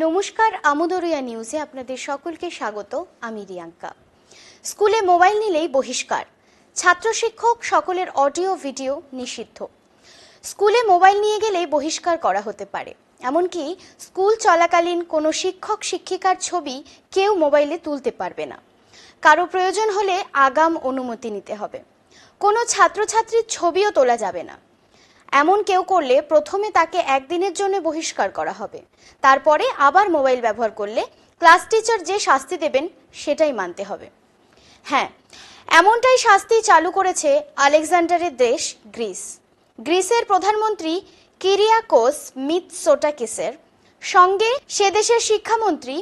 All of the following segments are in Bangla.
নমস্কার, আমোদরিয়া নিউজে আপনাদের সকলকে স্বাগত। আমি রিয়াঙ্কা। স্কুলে মোবাইল নিলেই বহিষ্কার, ছাত্র শিক্ষক সকলের অডিও ভিডিও নিষিদ্ধ। স্কুলে মোবাইল নিয়ে গেলেই বহিষ্কার করা হতে পারে, এমনকি স্কুল চলাকালীন কোনো শিক্ষক শিক্ষিকার ছবি কেউ মোবাইলে তুলতে পারবে না। কারো প্রয়োজন হলে আগাম অনুমতি নিতে হবে। কোনো ছাত্রছাত্রীর ছবিও তোলা যাবে না। এমন কেউ করলে প্রথমে তাকে একদিনের জন্য বহিষ্কার করা হবে, তারপরে আবার মোবাইল ব্যবহার করলে ক্লাস টিচার যে শাস্তি দেবেন সেটাই মানতে হবে। হ্যাঁ, এমনটাই শাস্তি চালু করেছে আলেকজান্ডারের দেশ গ্রিস। গ্রিসের প্রধানমন্ত্রী কিরিয়াকোস মিৎসোটাকিসের সঙ্গে সে দেশের শিক্ষামন্ত্রী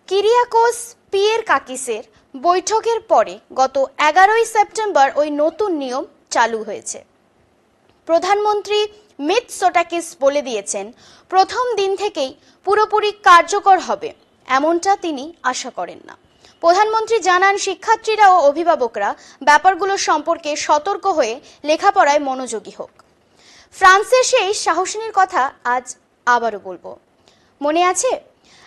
কিরিয়াকোস পিয়েরকাকিসের বৈঠকের পরে গত 11ই সেপ্টেম্বর ওই নতুন নিয়ম চালু হয়েছে। প্রধানমন্ত্রী মিৎসোটাকিস বলে দিয়েছেন, প্রথম দিন থেকেই পুরোপুরি কার্যকর হবে এমনটা তিনি আশা করেন না। প্রধানমন্ত্রী জানান, শিক্ষার্থীরা ও অভিভাবকরা ব্যাপারগুলো সম্পর্কে সতর্ক হয়ে লেখাপড়ায় মনোযোগী হোক। ফ্রান্সের সেই সাহসিনীর কথা আজ আবারও বলবো। মনে আছে,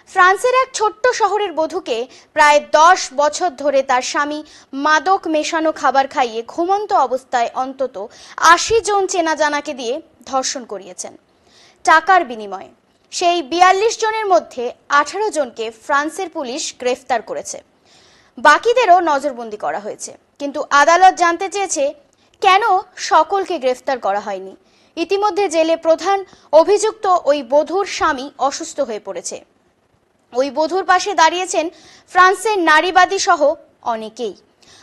ফ্রান্সের এক ছোট্ট শহরের বধূকে প্রায় 10 বছর ধরে তার স্বামী মাদক মেশানো খাবার খাইয়ে ঘুমন্ত অবস্থায় অন্তত 80 জন চেনা জানাকে দিয়ে ধর্ষণ করিয়েছেন টাকার বিনিময়ে। সেই 42 জনের মধ্যে 18 জনকে ফ্রান্সের পুলিশ গ্রেফতার করেছে, বাকিদেরও নজরবন্দি করা হয়েছে। কিন্তু আদালত জানতে চেয়েছে কেন সকলকে গ্রেফতার করা হয়নি। ইতিমধ্যে জেলে প্রধান অভিযুক্ত ওই বধূর স্বামী অসুস্থ হয়ে পড়েছে। ওই বধূর পাশে দাঁড়িয়েছেন ফ্রান্সের নারীবাদী সহ অনেকেই।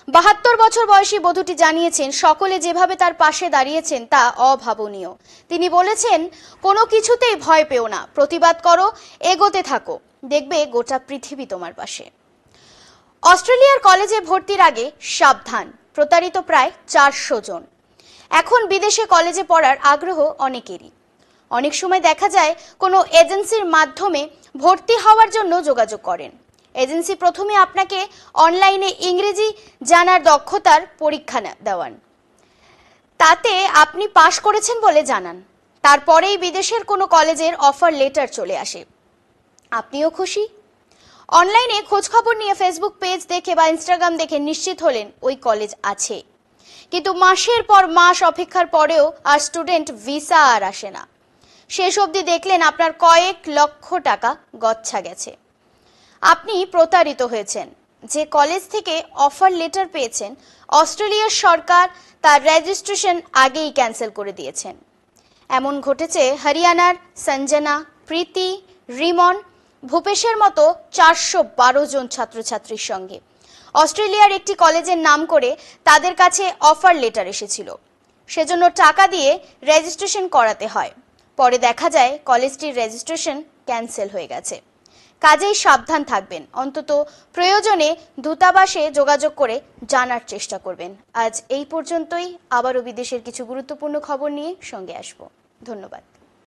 72 বছর বয়সী বধূটি জানিয়েছেন, সকলে যেভাবে তার পাশে দাঁড়িয়েছেন তা অভাবনীয়। তিনি বলেছেন, কোনো কিছুতেই ভয় পেও না, প্রতিবাদ করো, এগোতে থাকো, দেখবে গোটা পৃথিবী তোমার পাশে। অস্ট্রেলিয়ার কলেজে ভর্তির আগে সাবধান, প্রতারিত প্রায় 400 জন। এখন বিদেশে কলেজে পড়ার আগ্রহ অনেকেরই। অনেক সময় দেখা যায় কোনো এজেন্সির মাধ্যমে ভর্তি হওয়ার জন্য যোগাযোগ করেন। এজেন্সি প্রথমে আপনাকে অনলাইনে ইংরেজি জানার দক্ষতার পরীক্ষা দেওয়ান, তাতে আপনি পাশ করেছেন বলে জানান। তারপরেই বিদেশের কোনো কলেজের অফার লেটার চলে আসে, আপনিও খুশি। অনলাইনে খোঁজখবর নিয়ে ফেসবুক পেজ দেখে বা ইনস্টাগ্রাম দেখে নিশ্চিত হলেন ওই কলেজ আছে, কিন্তু মাসের পর মাস অপেক্ষার পরেও আর স্টুডেন্ট ভিসা আর আসে না। শেষ অবধি দেখলেন আপনার কয়েক লক্ষ টাকা গচ্ছা গেছে। আপনি প্রতারিত হয়েছেন। যে কলেজ থেকে অফার লেটার পেয়েছেন, অস্ট্রেলিয়ার সরকার তার রেজিস্ট্রেশন আগেই ক্যান্সেল করে দিয়েছেন। এমন ঘটেছে হরিয়ানার সঞ্জনা, প্রীতি, রিমন, ভূপেশের মতো 412 জন ছাত্রছাত্রীর সঙ্গে। অস্ট্রেলিয়ার একটি কলেজের নাম করে তাদের কাছে অফার লেটার এসেছিল, সেজন্য টাকা দিয়ে রেজিস্ট্রেশন করাতে হয়। পরে দেখা যায় কলেজটির রেজিস্ট্রেশন ক্যান্সেল হয়ে গেছে। কাজেই সাবধান থাকবেন, অন্তত প্রয়োজনে দূতাবাসে যোগাযোগ করে জানার চেষ্টা করবেন। আজ এই পর্যন্তই। আবারও বিদেশের কিছু গুরুত্বপূর্ণ খবর নিয়ে সঙ্গে আসবো। ধন্যবাদ।